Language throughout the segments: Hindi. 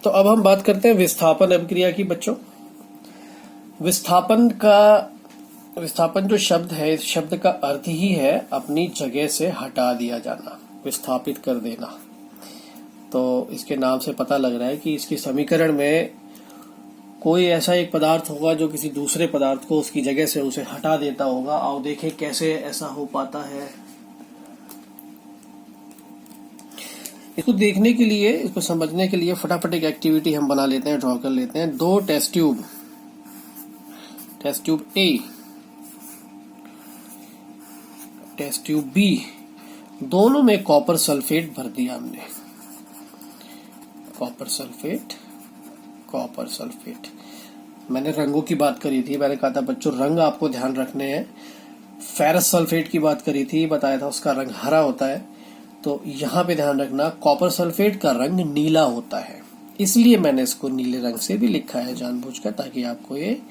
तो अब हम बात करते हैं विस्थापन अभिक्रिया की बच्चों। विस्थापन जो शब्द है, इस शब्द का अर्थ ही है अपनी जगह से हटा दिया जाना, विस्थापित कर देना। तो इसके नाम से पता लग रहा है कि इसके समीकरण में कोई ऐसा एक पदार्थ होगा जो किसी दूसरे पदार्थ को उसकी जगह से उसे हटा देता होगा। आओ देखें कैसे ऐसा हो पाता है। इसको देखने के लिए, इसको समझने के लिए फटाफट एक एक्टिविटी हम बना लेते हैं, ड्रॉ कर लेते हैं। दो test tube A, test tube B, दोनों में कॉपर सल्फेट भर दिया हमने। Copper sulphate. मैंने रंगों की बात करी थी, मैंने कहा था बच्चों रंग आपको ध्यान रखने हैं। फेरस सल्फेट की बात करी थी, बताया था उसका रंग हरा होता है। तो यहाँ पे ध्यान रखना, कॉपर सल्फेट का रंग नीला होता है, इसलिए मैंने इसको नीले रंग से भी लिखा है जानबूझकर, ताकि आपको ये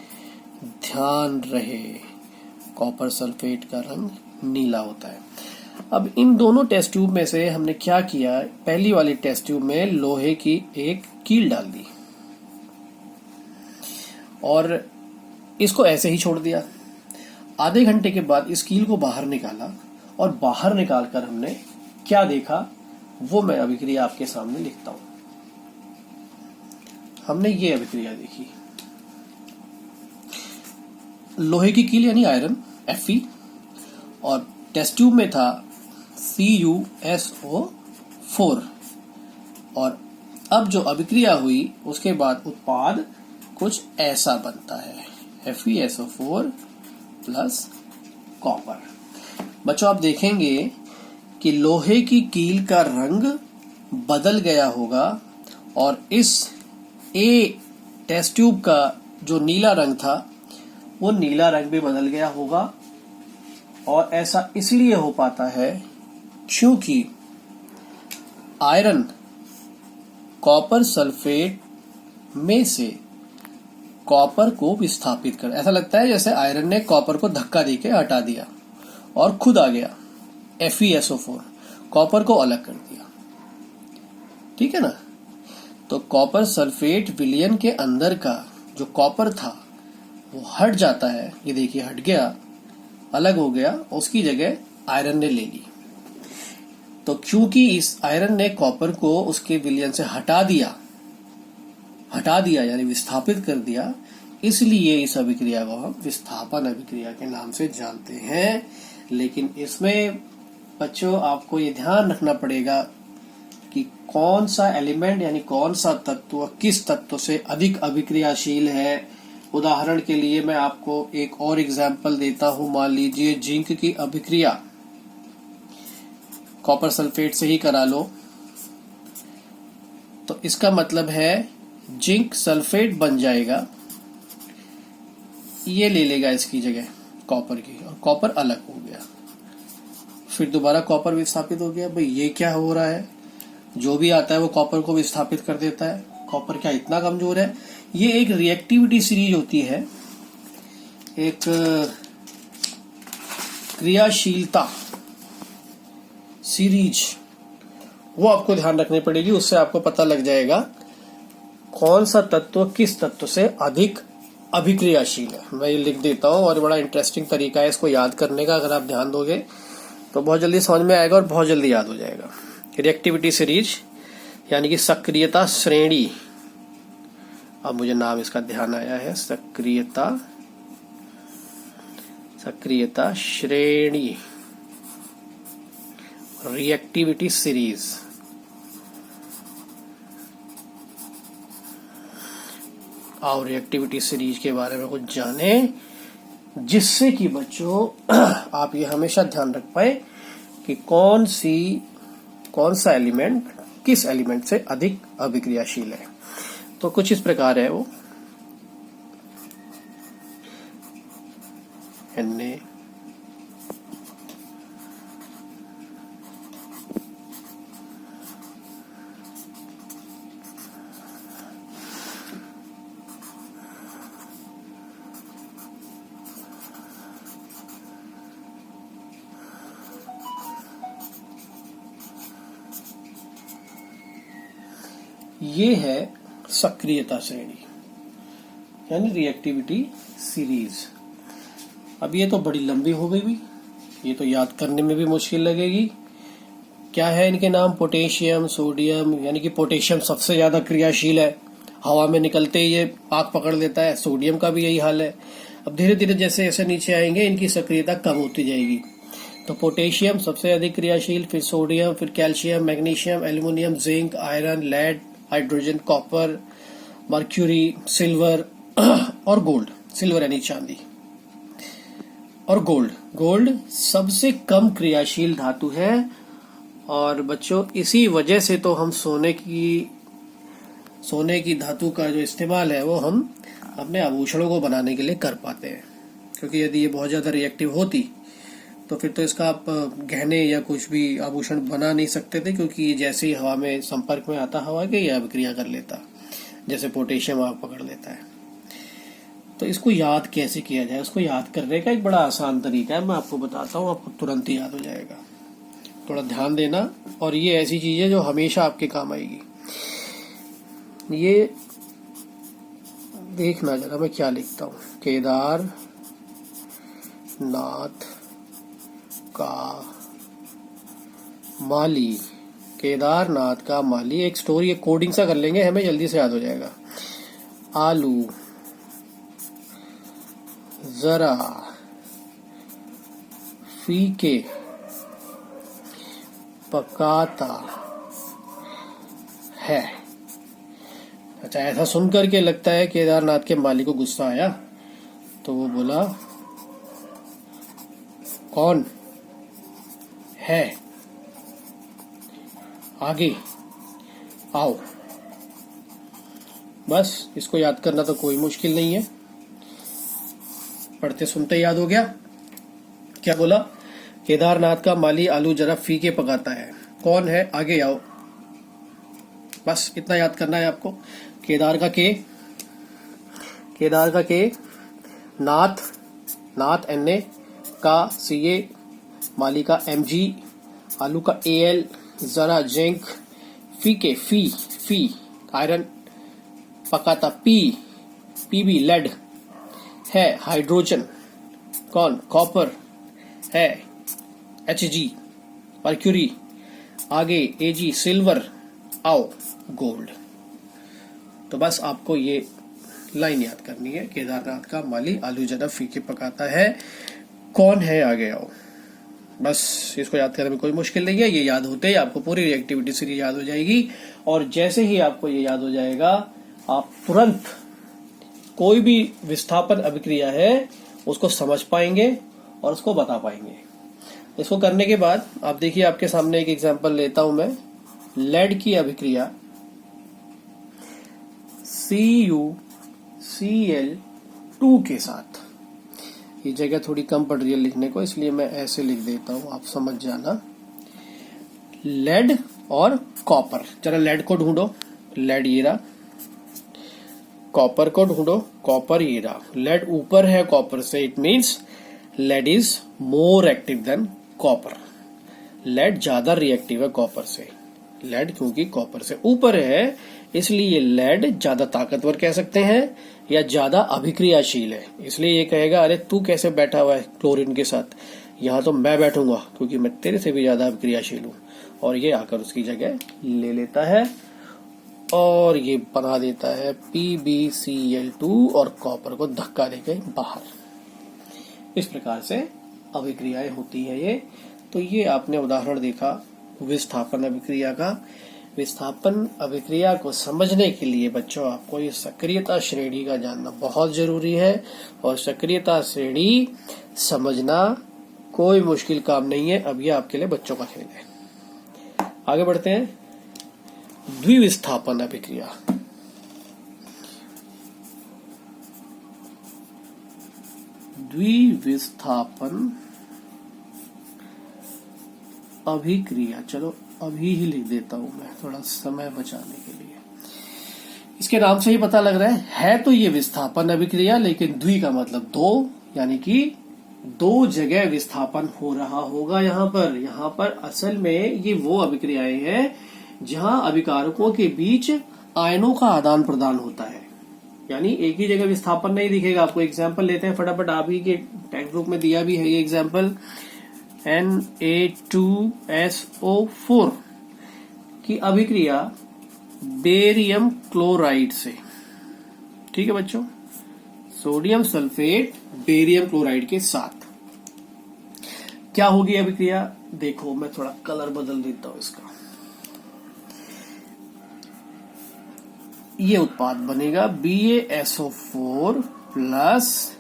ध्यान रहे। कॉपर सल्फेट का रंग नीला होता है। अब इन दोनों टेस्ट ट्यूब में से हमने क्या किया, पहली वाली टेस्ट ट्यूब में लोहे की एक कील डाल दी और इसको ऐसे ही छोड़ दिया। आधे घंटे के बाद इस कील को बाहर निकाला और बाहर निकालकर हमने क्या देखा वो मैं अभिक्रिया आपके सामने लिखता हूं। हमने ये अभिक्रिया देखी। लोहे की कील यानी आयरन Fe और टेस्ट ट्यूब में था CuSO4 और अब जो अभिक्रिया हुई उसके बाद उत्पाद कुछ ऐसा बनता है, FeSO4 प्लस कॉपर। बच्चों आप देखेंगे कि लोहे की कील का रंग बदल गया होगा और इस ए टेस्ट ट्यूब का जो नीला रंग था वो नीला रंग भी बदल गया होगा। और ऐसा इसलिए हो पाता है क्योंकि आयरन कॉपर सल्फेट में से कॉपर को विस्थापित कर, ऐसा लगता है जैसे आयरन ने कॉपर को धक्का देके हटा दिया और खुद आ गया FeSO4, कॉपर को अलग कर दिया। ठीक है ना। तो कॉपर सल्फेट विलयन के अंदर का जो कॉपर था वो हट जाता है। ये देखिए हट गया, अलग हो गया, उसकी जगह आयरन ने ले ली। तो क्योंकि इस आयरन ने कॉपर को उसके विलयन से हटा दिया यानी विस्थापित कर दिया, इसलिए इस अभिक्रिया को हम विस्थापन अभिक्रिया के नाम से जानते हैं। लेकिन इसमें बच्चों आपको ये ध्यान रखना पड़ेगा कि कौन सा एलिमेंट यानी कौन सा तत्व किस तत्व से अधिक अभिक्रियाशील है। उदाहरण के लिए मैं आपको एक और एग्जाम्पल देता हूं। मान लीजिए जिंक की अभिक्रिया कॉपर सल्फेट से ही करा लो, तो इसका मतलब है जिंक सल्फेट बन जाएगा, ये ले लेगा इसकी जगह कॉपर की और कॉपर अलग हो गया। फिर दोबारा कॉपर विस्थापित हो गया। भाई ये क्या हो रहा है, जो भी आता है वो कॉपर को विस्थापित कर देता है। कॉपर क्या इतना कमजोर है। ये एक रिएक्टिविटी सीरीज होती है, एक क्रियाशीलता सीरीज, वो आपको ध्यान रखनी पड़ेगी। उससे आपको पता लग जाएगा कौन सा तत्व किस तत्व से अधिक अभिक्रियाशील है। मैं ये लिख देता हूं और बड़ा इंटरेस्टिंग तरीका है इसको याद करने का। अगर आप ध्यान दोगे तो बहुत जल्दी समझ में आएगा और बहुत जल्दी याद हो जाएगा। रिएक्टिविटी सीरीज यानी कि सक्रियता श्रेणी, अब मुझे नाम इसका ध्यान आया है, सक्रियता श्रेणी, रिएक्टिविटी सीरीज। और रिएक्टिविटी सीरीज के बारे में कुछ जाने, जिससे कि बच्चों आप ये हमेशा ध्यान रख पाए कि कौन सा एलिमेंट किस एलिमेंट से अधिक अभिक्रियाशील है। तो कुछ इस प्रकार है वो Na ये है सक्रियता श्रेणी यानी रिएक्टिविटी सीरीज। अब ये तो बड़ी लंबी हो गई भी, ये तो याद करने में भी मुश्किल लगेगी। क्या है इनके नाम? Potassium, sodium. यानी कि पोटेशियम सबसे ज्यादा क्रियाशील है, हवा में निकलते ही ये आग पकड़ लेता है। सोडियम का भी यही हाल है। अब धीरे धीरे जैसे जैसे नीचे आएंगे इनकी सक्रियता कम होती जाएगी। तो पोटेशियम सबसे अधिक क्रियाशील, फिर सोडियम, फिर calcium, magnesium, aluminium, zinc, iron, lead, hydrogen, copper, mercury, silver और गोल्ड। सिल्वर यानी चांदी और गोल्ड। गोल्ड सबसे कम क्रियाशील धातु है। और बच्चों इसी वजह से तो हम सोने की धातु का जो इस्तेमाल है वो हम अपने आभूषणों को बनाने के लिए कर पाते हैं, क्योंकि यदि ये बहुत ज्यादा रिएक्टिव होती तो फिर तो इसका आप गहने या कुछ भी आभूषण बना नहीं सकते थे, क्योंकि जैसे ही हवा में संपर्क में आता हवा के यह अभिक्रिया कर लेता, जैसे पोटेशियम आग पकड़ लेता है। तो इसको याद कैसे किया जाए? उसको याद करने का एक बड़ा आसान तरीका है, मैं आपको बताता हूँ, आपको तुरंत ही याद हो जाएगा। थोड़ा ध्यान देना, और ये ऐसी चीज है जो हमेशा आपके काम आएगी। ये देखना जरा मैं क्या लिखता हूँ। केदारनाथ का माली, केदारनाथ का माली। एक स्टोरी, एक कोडिंग सा कर लेंगे, हमें जल्दी से याद हो जाएगा। आलू जरा फीके पकाता है। अच्छा, ऐसा सुनकर के लगता है केदारनाथ के माली को गुस्सा आया, तो वो बोला कौन है, आगे आओ। बस इसको याद करना तो कोई मुश्किल नहीं है, पढ़ते सुनते याद हो गया। क्या बोला? केदारनाथ का माली आलू जरा फीके पकाता है, कौन है, आगे आओ। बस इतना याद करना है आपको। केदार का के, नाथ NA, का CA, माली का MG, आलू का AL, जरा जिंक, फीके फी आयरन, पकाता PB लेड, है हाइड्रोजन, कौन, कॉपर, है HG मर्क्यूरी, आगे AG सिल्वर, आओ गोल्ड। तो बस आपको ये लाइन याद करनी है। केदारनाथ का माली आलू जरा फीके पकाता है, कौन है, आगे आओ। बस इसको याद करने में कोई मुश्किल नहीं है। ये याद होते ही आपको पूरी रिएक्टिविटी सीरीज याद हो जाएगी, और जैसे ही आपको ये याद हो जाएगा आप तुरंत कोई भी विस्थापन अभिक्रिया है उसको समझ पाएंगे और उसको बता पाएंगे। इसको करने के बाद आप देखिए, आपके सामने एक एग्जांपल लेता हूं मैं। लेड की अभिक्रिया CuCl2 के साथ, ये जगह थोड़ी कम पड़ रही है लिखने को, इसलिए मैं ऐसे लिख देता हूं, आप समझ जाना। लेड और कॉपर, जरा लेड को ढूंढो, लेड ये रहा। कॉपर को ढूंढो, कॉपर ये रहा। लेड ऊपर है कॉपर से, it means lead is more active than copper. Lead ज्यादा रिएक्टिव है कॉपर से। लेड क्योंकि कॉपर से ऊपर है, इसलिए लेड ज्यादा ताकतवर कह सकते हैं या ज्यादा अभिक्रियाशील है। इसलिए ये कहेगा अरे तू कैसे बैठा हुआ है क्लोरीन के साथ, यहाँ तो मैं बैठूंगा क्योंकि मैं तेरे से भी ज्यादा अभिक्रियाशील हूँ। और ये आकर उसकी जगह ले लेता है और ये बना देता है PbCl2 और कॉपर को धक्का देके बाहर। इस प्रकार से अभिक्रियाएं होती है ये। तो ये आपने उदाहरण देखा विस्थापन अभिक्रिया का। विस्थापन अभिक्रिया को समझने के लिए बच्चों आपको ये सक्रियता श्रेणी का जानना बहुत जरूरी है, और सक्रियता श्रेणी समझना कोई मुश्किल काम नहीं है। अब ये आपके लिए बच्चों का खेल है। आगे बढ़ते हैं। द्विविस्थापन अभिक्रिया। द्विविस्थापन अभिक्रिया, चलो अभी ही लिख देता हूं मैं थोड़ा समय बचाने के लिए। इसके नाम से ही पता लग रहा है तो ये विस्थापन अभिक्रिया, लेकिन द्वि का मतलब दो, यानी कि दो जगह विस्थापन हो रहा होगा। यहाँ पर असल में ये वो अभिक्रियाएं हैं जहां अभिकारकों के बीच आयनों का आदान प्रदान होता है, यानी एक ही जगह विस्थापन नहीं दिखेगा आपको। एग्जाम्पल लेते हैं फटाफट, आप ही के टेक्स्ट बुक में दिया भी है ये एग्जाम्पल। Na2SO4 की अभिक्रिया बेरियम क्लोराइड से, ठीक है बच्चों, सोडियम सल्फेट बेरियम क्लोराइड के साथ क्या होगी अभिक्रिया? देखो मैं थोड़ा कलर बदल देता हूं इसका। ये उत्पाद बनेगा BaSO4 plus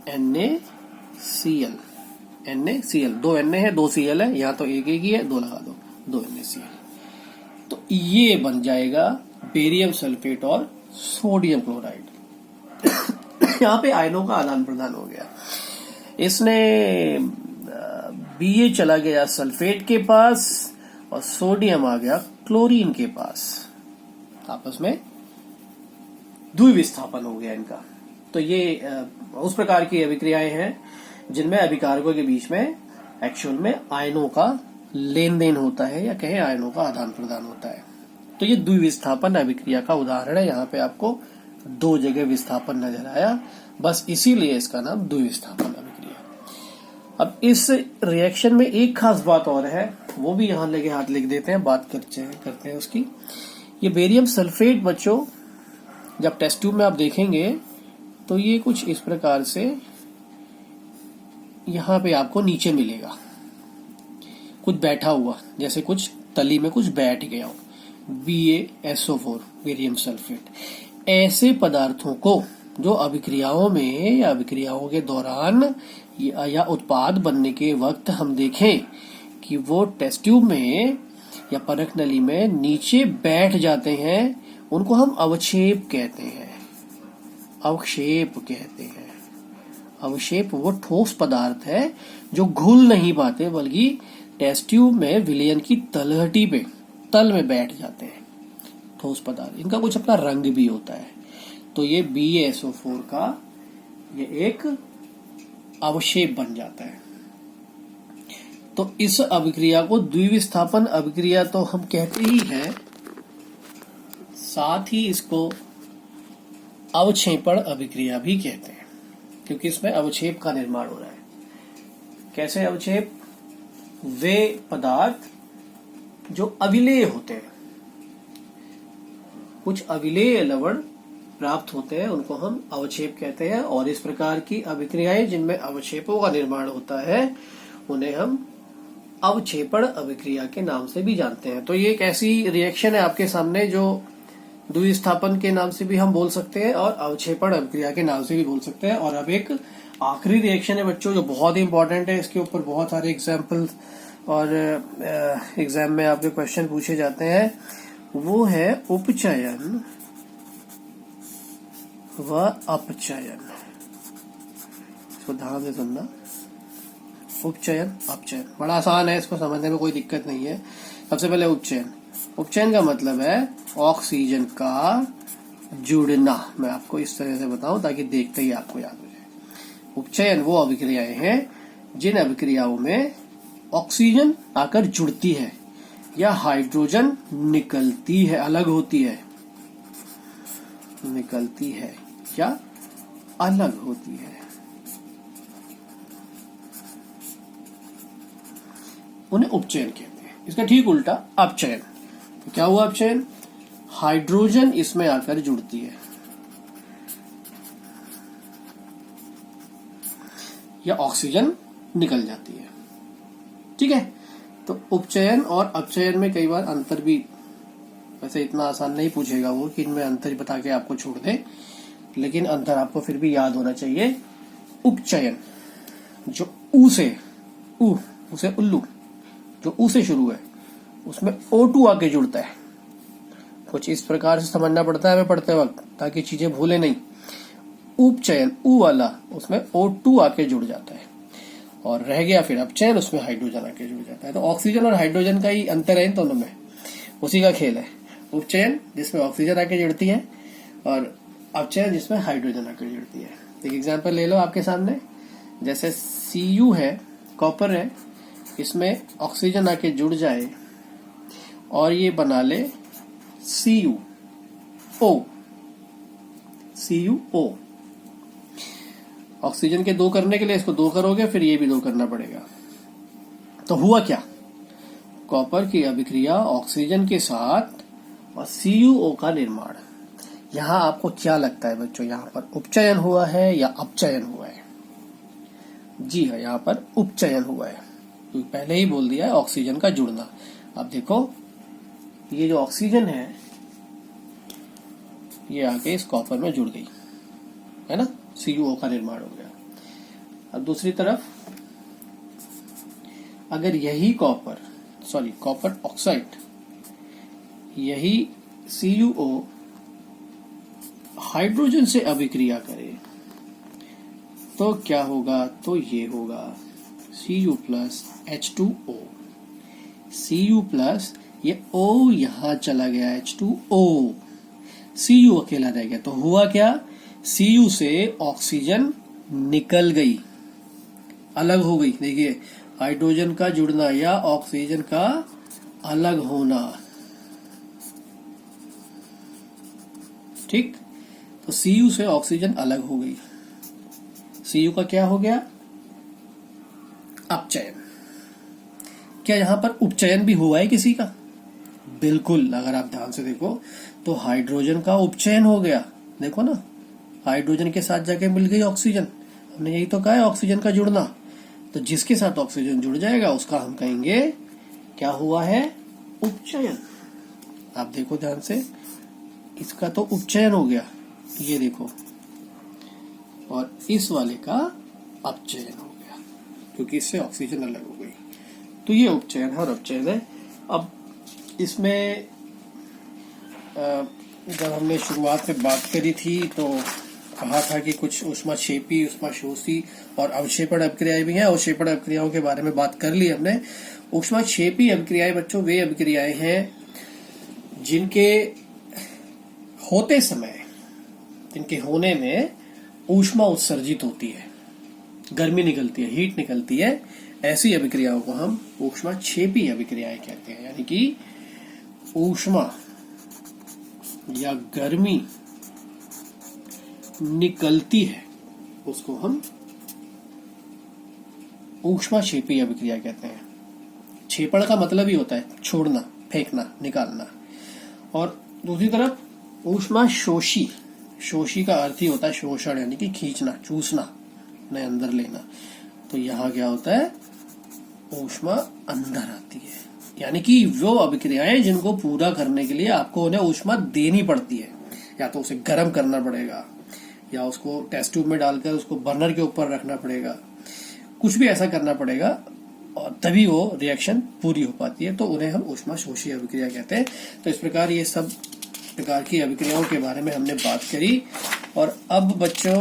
NaCl। NaCl, 2 Na है 2 Cl है, यहां तो एक ही है, 2 लगा दो, 2 NaCl। तो ये बन जाएगा बेरियम सल्फेट और सोडियम क्लोराइड। यहाँ पे आयनों का आदान प्रदान हो गया। इसने Ba चला गया सल्फेट के पास और सोडियम आ गया क्लोरीन के पास, आपस में द्विविस्थापन हो गया इनका। तो ये उस प्रकार की अभिक्रियाएं हैं जिनमें अभिकारकों के बीच में एक्चुअल में आयनों का लेन देन होता है, या कहें आयनों का आदान प्रदान होता है। तो ये द्विविस्थापन अभिक्रिया का उदाहरण है। यहाँ पे आपको 2 जगह विस्थापन नजर आया, बस इसीलिए इसका नाम द्विविस्थापन अभिक्रिया। अब इस रिएक्शन में एक खास बात और है, वो भी यहाँ लगे हाथ लिख देते हैं, बात करते हैं उसकी। ये बेरियम सल्फेट बच्चों जब टेस्ट ट्यूब में आप देखेंगे तो ये कुछ इस प्रकार से यहाँ पे आपको नीचे मिलेगा, कुछ बैठा हुआ, जैसे कुछ तली में कुछ बैठ गया हो। BaSO4 barium sulphate. ऐसे पदार्थों को जो अभिक्रियाओं में या अभिक्रियाओं के दौरान या उत्पाद बनने के वक्त हम देखें कि वो टेस्ट ट्यूब में या परख नली में नीचे बैठ जाते हैं, उनको हम अवक्षेप कहते हैं। अवक्षेप कहते हैं। अवक्षेप वो ठोस पदार्थ है जो घुल नहीं पाते, बल्कि टेस्ट ट्यूब में विलयन की तलहटी पे तल में बैठ जाते हैं, ठोस पदार्थ। इनका कुछ अपना रंग भी होता है। तो ये BaSO4 का ये एक अवक्षेप बन जाता है। तो इस अभिक्रिया को द्विविस्थापन अभिक्रिया तो हम कहते ही हैं, साथ ही इसको अवक्षेपण अभिक्रिया भी कहते हैं, क्योंकि इसमें अवक्षेप का निर्माण हो रहा है। कैसे अवक्षेप? वे पदार्थ जो अविलेय होते हैं, कुछ अविलेय लवण प्राप्त होते हैं, उनको हम अवक्षेप कहते हैं। और इस प्रकार की अभिक्रियाएं जिनमें अवक्षेपों का निर्माण होता है उन्हें हम अवक्षेपण अभिक्रिया के नाम से भी जानते हैं। तो ये एक ऐसी रिएक्शन है आपके सामने जो द्विविस्थापन के नाम से भी हम बोल सकते हैं और अवक्षेपण अभिक्रिया के नाम से भी बोल सकते हैं। और अब एक आखिरी रिएक्शन है बच्चों जो बहुत ही इंपॉर्टेंट है, इसके ऊपर बहुत सारे एग्जाम्पल और एग्जाम में आपके क्वेश्चन पूछे जाते हैं, वो है उपचयन व अपचयन। इसको ध्यान से सुनना। उपचयन अपचयन बड़ा आसान है, इसको समझने में कोई दिक्कत नहीं है। सबसे पहले उपचयन। उपचयन का मतलब है ऑक्सीजन का जुड़ना। मैं आपको इस तरह से बताऊं ताकि देखते ही आपको याद हो जाए। उपचयन वो अभिक्रियाएं हैं जिन अभिक्रियाओं में ऑक्सीजन आकर जुड़ती है या हाइड्रोजन निकलती है, अलग होती है, निकलती है या अलग होती है, उन्हें उपचयन कहते हैं। इसका ठीक उल्टा अपचयन। तो क्या हुआ अपचयन? हाइड्रोजन इसमें आकर जुड़ती है या ऑक्सीजन निकल जाती है, ठीक है। तो उपचयन और अपचयन में कई बार अंतर भी, वैसे इतना आसान नहीं पूछेगा वो कि इनमें अंतर बता के आपको छोड़ दे, लेकिन अंतर आपको फिर भी याद होना चाहिए। उपचयन जो ऊ से उल्लू, जो ऊ से शुरू है, उसमें O2 आके जुड़ता है। कुछ इस प्रकार से समझना पड़ता है हमें पढ़ते वक्त ताकि चीजें भूले नहीं। उपचयन ऊ वाला, उसमें O2 आके जुड़ जाता है और रह गया फिर अपचयन, उसमें हाइड्रोजन आके जुड़ जाता है। तो ऑक्सीजन और हाइड्रोजन का ही अंतर है इन दोनों में, उसी का खेल है। उपचयन जिसमें ऑक्सीजन आके जुड़ती है और अपचयन जिसमें हाइड्रोजन आके जुड़ती है। एक एग्जाम्पल ले लो आपके सामने, जैसे Cu है, कॉपर है, इसमें ऑक्सीजन आके जुड़ जाए और ये बना ले Cu, ओ, CuO। ऑक्सीजन के 2 करने के लिए इसको 2 करोगे, फिर ये भी 2 करना पड़ेगा। तो हुआ क्या, कॉपर की अभिक्रिया ऑक्सीजन के साथ और CuO का निर्माण। यहां आपको क्या लगता है बच्चों, यहां पर उपचयन हुआ है या अपचयन हुआ है? जी हाँ, यहां पर उपचयन हुआ है, क्योंकि पहले ही बोल दिया है ऑक्सीजन का जुड़ना। अब देखो, ये जो ऑक्सीजन है ये आके इस कॉपर में जुड़ गई, है ना, CuO का निर्माण हो गया। अब दूसरी तरफ अगर यही कॉपर ऑक्साइड, यही CuO हाइड्रोजन से अभिक्रिया करे तो क्या होगा, तो ये होगा Cu plus H2O। Cu plus, ये O यहां चला गया, H2O, Cu अकेला रह गया। तो हुआ क्या, Cu से ऑक्सीजन निकल गई, अलग हो गई। देखिए, हाइड्रोजन का जुड़ना या ऑक्सीजन का अलग होना, ठीक। तो Cu से ऑक्सीजन अलग हो गई, Cu का क्या हो गया, अपचयन। क्या यहां पर उपचयन भी हुआ है किसी का? बिल्कुल, अगर आप ध्यान से देखो तो हाइड्रोजन का उपचयन हो गया। देखो ना, हाइड्रोजन के साथ जाके मिल गई ऑक्सीजन। हमने यही तो कहा है ऑक्सीजन का जुड़ना। तो जिसके साथ ऑक्सीजन जुड़ जाएगा उसका हम कहेंगे क्या हुआ है, उपचयन। आप देखो ध्यान से, इसका तो उपचयन हो गया, ये देखो, और इस वाले का अपचयन हो गया, क्योंकि इससे ऑक्सीजन अलग हो गई। तो ये उपचयन और अपचयन है। अब इसमें जब हमने शुरुआत में बात करी थी तो कहा था कि कुछ ऊष्माक्षेपी, ऊष्माशोषी और अवक्षेपण अभिक्रियाएं भी हैं। अवक्षेपण अभिक्रियाओं के बारे में बात कर ली हमने। ऊष्माक्षेपी अभिक्रियाएं बच्चों वे अभिक्रियाएं हैं जिनके होते समय, जिनके होने में ऊष्मा उत्सर्जित होती है, गर्मी निकलती है, हीट निकलती है। ऐसी अभिक्रियाओं को हम ऊष्माक्षेपी अभिक्रियाएं कहते हैं। यानी कि ऊष्मा या गर्मी निकलती है, उसको हम ऊष्माक्षेपी अभिक्रिया कहते हैं। क्षेपण का मतलब ही होता है छोड़ना, फेंकना, निकालना। और दूसरी तरफ ऊष्माशोषी, शोषी का अर्थ ही होता है शोषण, यानी कि खींचना, चूसना, न अंदर लेना। तो यहाँ क्या होता है, ऊष्मा अंदर आती है। यानी कि वो अभिक्रियाएं जिनको पूरा करने के लिए आपको उन्हें ऊष्मा देनी पड़ती है, या तो उसे गर्म करना पड़ेगा, या उसको टेस्ट ट्यूब में डालकर उसको बर्नर के ऊपर रखना पड़ेगा, कुछ भी ऐसा करना पड़ेगा, और तभी वो रिएक्शन पूरी हो पाती है। तो उन्हें हम ऊष्माशोषी अभिक्रिया कहते हैं। तो इस प्रकार ये सब प्रकार की अभिक्रियाओं के बारे में हमने बात करी। और अब बच्चों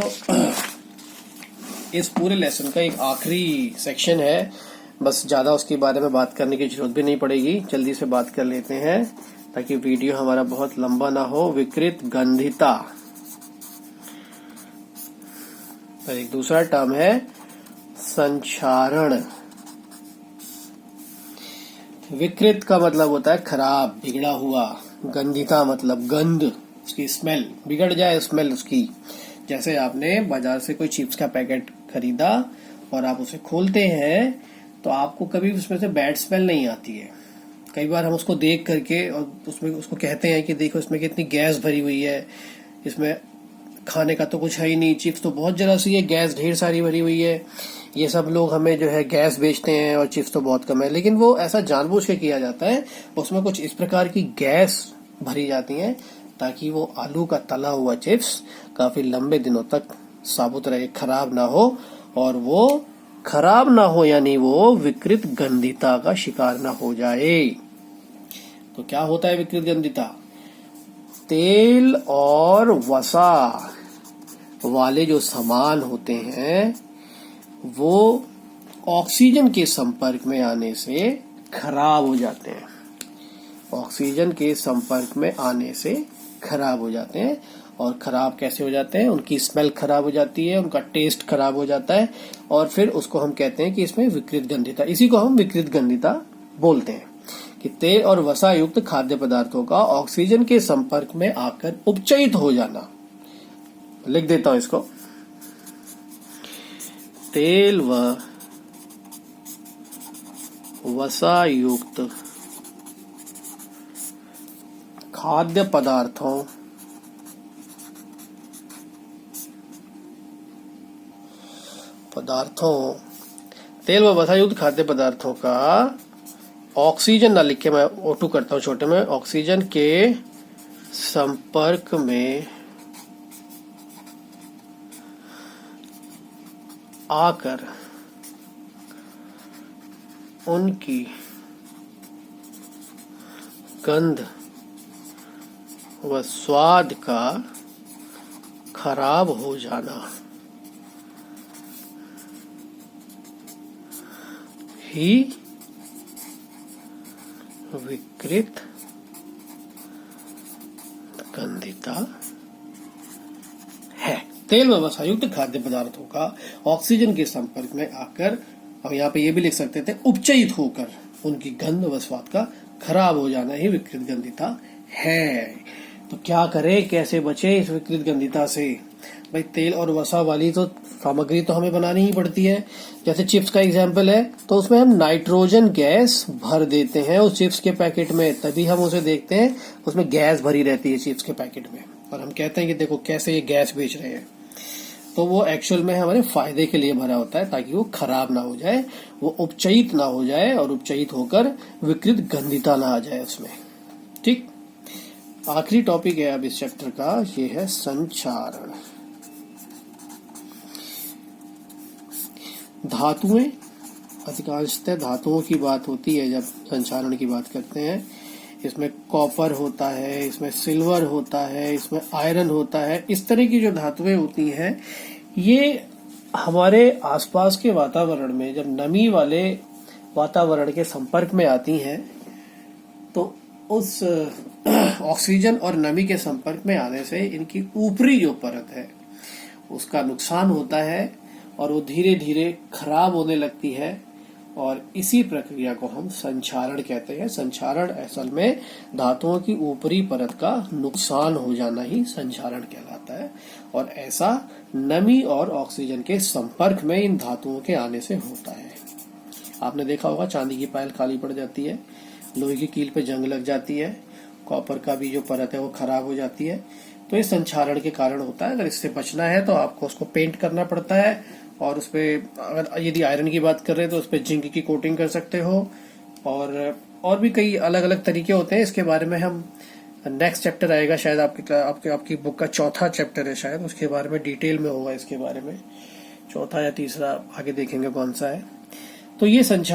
इस पूरे लेसन का एक आखिरी सेक्शन है, बस ज्यादा उसके बारे में बात करने की जरूरत भी नहीं पड़ेगी, जल्दी से बात कर लेते हैं ताकि वीडियो हमारा बहुत लंबा ना हो। विकृत गंधिता, एक दूसरा टर्म है संक्षारण। विकृत का मतलब होता है खराब, बिगड़ा हुआ। गंधिता मतलब गंध, उसकी स्मेल, बिगड़ जाए स्मेल उसकी। जैसे आपने बाजार से कोई चिप्स का पैकेट खरीदा और आप उसे खोलते हैं तो आपको कभी उसमें से बैड स्मेल नहीं आती है। कई बार हम उसको देख करके और उसको कहते हैं कि देखो इसमें कितनी गैस भरी हुई है, इसमें खाने का तो कुछ है ही नहीं, चिप्स तो बहुत जरा सी है, गैस ढेर सारी भरी हुई है। ये सब लोग हमें जो है गैस बेचते हैं और चिप्स तो बहुत कम है, लेकिन वो ऐसा जानबूझ के किया जाता है। उसमें कुछ इस प्रकार की गैस भरी जाती है ताकि वो आलू का तला हुआ चिप्स काफी लंबे दिनों तक साबुत रहे, खराब ना हो। और वो खराब ना हो यानी वो विकृत गंधिता का शिकार ना हो जाए। तो क्या होता है विकृत गंधिता? तेल और वसा वाले जो सामान होते हैं वो ऑक्सीजन के संपर्क में आने से खराब हो जाते हैं। ऑक्सीजन के संपर्क में आने से खराब हो जाते हैं। और खराब कैसे हो जाते हैं? उनकी स्मेल खराब हो जाती है, उनका टेस्ट खराब हो जाता है, और फिर उसको हम कहते हैं कि इसमें विकृत गंधिता, इसी को हम विकृत गंधिता बोलते हैं कि तेल और वसा युक्त खाद्य पदार्थों का ऑक्सीजन के संपर्क में आकर उपचयित हो जाना। लिख देता हूं इसको, तेल व वसा युक्त खाद्य पदार्थों तेल व वसायुक्त खाद्य पदार्थों का ऑक्सीजन ना लिख के मैं O2 करता हूं छोटे में, ऑक्सीजन के संपर्क में आकर उनकी गंध व स्वाद का खराब हो जाना ही विकृत गंधिता है। तेल व वसायुक्त खाद्य पदार्थों का ऑक्सीजन के संपर्क में आकर, और यहाँ पे ये भी लिख सकते थे उपचयित होकर, उनकी गंध व स्वाद का खराब हो जाना ही विकृत गंधिता है। तो क्या करें, कैसे बचे इस विकृत गंधिता से? भाई तेल और वसा वाली तो सामग्री तो हमें बनानी ही पड़ती है। जैसे चिप्स का एग्जाम्पल है तो उसमें हम नाइट्रोजन गैस भर देते हैं उस चिप्स के पैकेट में, तभी हम उसे देखते हैं उसमें गैस भरी रहती है चिप्स के पैकेट में, और हम कहते हैं कि देखो कैसे ये गैस बेच रहे हैं। तो वो एक्चुअल में हमारे फायदे के लिए भरा होता है, ताकि वो खराब ना हो जाए, वो उपचयित ना हो जाए, और उपचयित होकर विकृत गंधिता ना आ जाए उसमें। ठीक, आखिरी टॉपिक है अब इस चैप्टर का, ये है संचारण। धातुएं, अधिकांशतः धातुओं की बात होती है जब संचारण की बात करते हैं। इसमें कॉपर होता है, इसमें सिल्वर होता है, इसमें आयरन होता है। इस तरह की जो धातुएं होती हैं, ये हमारे आसपास के वातावरण में जब नमी वाले वातावरण के संपर्क में आती हैं, तो उस ऑक्सीजन और नमी के संपर्क में आने से इनकी ऊपरी जो परत है उसका नुकसान होता है, और वो धीरे धीरे खराब होने लगती है, और इसी प्रक्रिया को हम संचारण कहते हैं। संचारण असल में धातुओं की ऊपरी परत का नुकसान हो जाना ही संचारण कहलाता है, और ऐसा नमी और ऑक्सीजन के संपर्क में इन धातुओं के आने से होता है। आपने देखा होगा चांदी की पायल काली पड़ जाती है, लोहे की कील पे जंग लग जाती है, कॉपर का भी जो परत है वो खराब हो जाती है। तो ये संचारण के कारण होता है। अगर इससे बचना है तो आपको उसको पेंट करना पड़ता है, और उस पे अगर यदि आयरन की बात कर रहे हैं तो उस पे जिंक की कोटिंग कर सकते हो, और भी कई अलग अलग तरीके होते हैं। इसके बारे में हम नेक्स्ट चैप्टर आएगा शायद, आपकी बुक का चौथा चैप्टर है शायद, उसके बारे में डिटेल में होगा, इसके बारे में चौथा या तीसरा आगे देखेंगे कौन सा है। तो ये संचारण